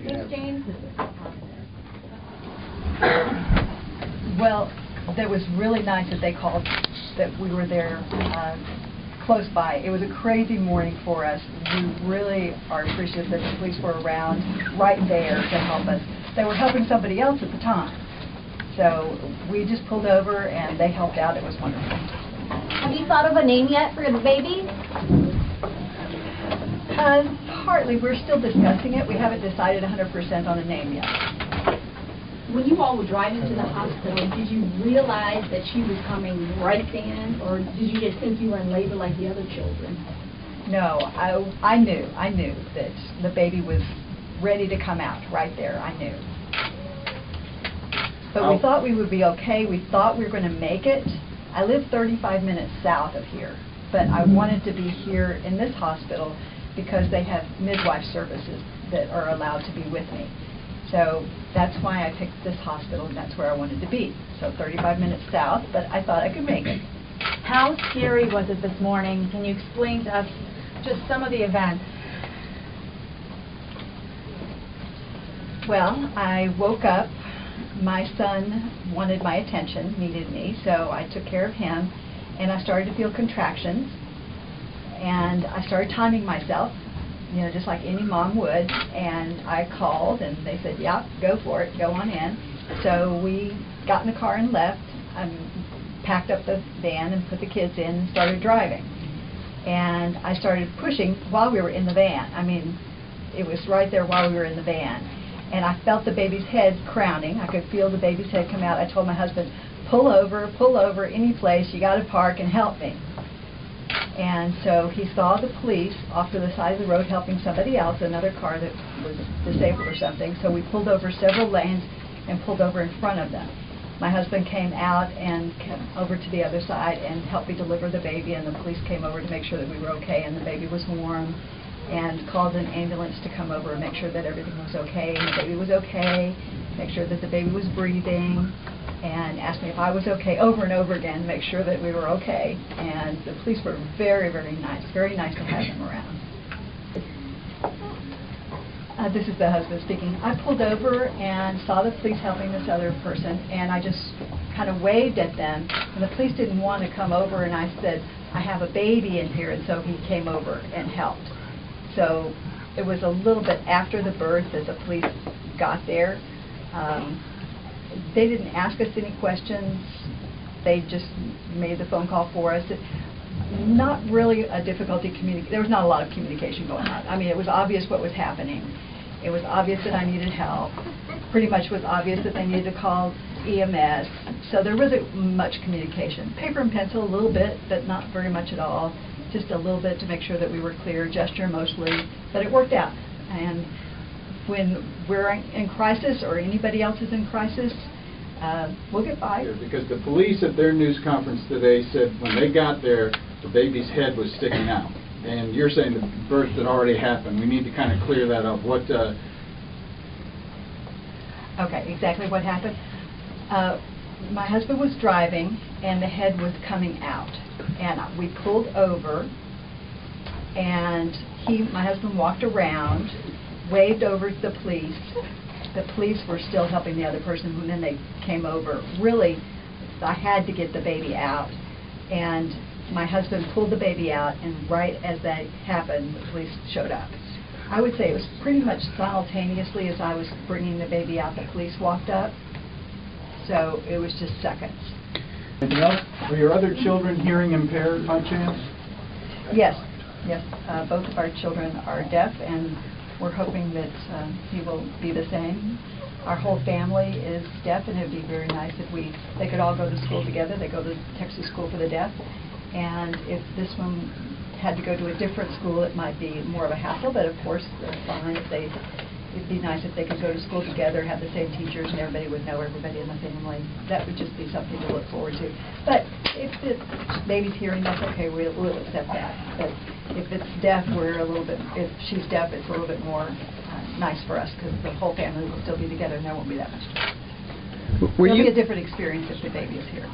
Ms. James? Well, that was really nice that they called, that we were there close by. It was a crazy morning for us. We really are appreciative that the police were around right there to help us. They were helping somebody else at the time. So we just pulled over and they helped out. It was wonderful. Have you thought of a name yet for the baby? Partly. We're still discussing it. We haven't decided 100% on a name yet. When you all were driving to the hospital, did you realize that she was coming right then, or did you just think you were in labor like the other children? No, I knew that the baby was ready to come out right there. I knew. But we thought we would be okay. We thought we were going to make it. I live 35 minutes south of here, but I wanted to be here in this hospital because they have midwife services that are allowed to be with me. So that's why I picked this hospital, and that's where I wanted to be. So 35 minutes south, but I thought I could make it. How scary was it this morning? Can you explain to us just some of the events? Well, I woke up. My son wanted my attention, needed me, so I took care of him, and I started to feel contractions, and I started timing myself, you know, just like any mom would, and I called, and they said, yeah, go for it, go on in. So we got in the car and left. I packed up the van and put the kids in and started driving. And I started pushing while we were in the van. I mean, it was right there while we were in the van. And I felt the baby's head crowning. I could feel the baby's head come out. I told my husband, pull over any place. You got to park and help me. And so he saw the police off to the side of the road helping somebody else, another car that was disabled or something. So we pulled over several lanes and pulled over in front of them. My husband came out and came over to the other side and helped me deliver the baby, and the police came over to make sure that we were okay and the baby was warm, and called an ambulance to come over and make sure that everything was okay, and the baby was okay, make sure that the baby was breathing, and asked me if I was okay over and over again to make sure that we were okay. And the police were very, very nice to have them around. This is the husband speaking. I pulled over and saw the police helping this other person, and I just kind of waved at them, and the police didn't want to come over, and I said, I have a baby in here, and so he came over and helped. So it was a little bit after the birth that the police got there. They didn't ask us any questions. They just made the phone call for us. Not really a difficulty communicating. There was not a lot of communication going on. I mean, it was obvious what was happening. It was obvious that I needed help. Pretty much was obvious that they needed to call EMS. So there wasn't much communication. Paper and pencil a little bit, but not very much at all. Just a little bit to make sure that we were clear, gesture mostly, but it worked out. And when we're in crisis or anybody else is in crisis, we'll get by. Yeah, because the police at their news conference today said when they got there, the baby's head was sticking out. And you're saying the birth had already happened. We need to kind of clear that up. What? Okay, exactly what happened. My husband was driving, and the head was coming out. And we pulled over, and my husband walked around, waved over to the police. The police were still helping the other person, and then they came over. Really, I had to get the baby out, and my husband pulled the baby out, and right as that happened, the police showed up. I would say it was pretty much simultaneously as I was bringing the baby out, the police walked up. So it was just seconds. Anything else? Were your other children hearing impaired by chance? Yes. Both of our children are deaf, and we're hoping that he will be the same. Our whole family is deaf, and it would be very nice if they could all go to school together. They go to Texas School for the Deaf, and if this one had to go to a different school, it might be more of a hassle, but of course they're fine. It'd be nice if they could go to school together, have the same teachers, and everybody would know everybody in the family. That would just be something to look forward to. But if the baby's hearing, that's okay. We'll accept that. But if it's deaf, if she's deaf, it's a little bit more nice for us because the whole family will still be together and there won't be that much trouble. It'll be a different experience if the baby is here.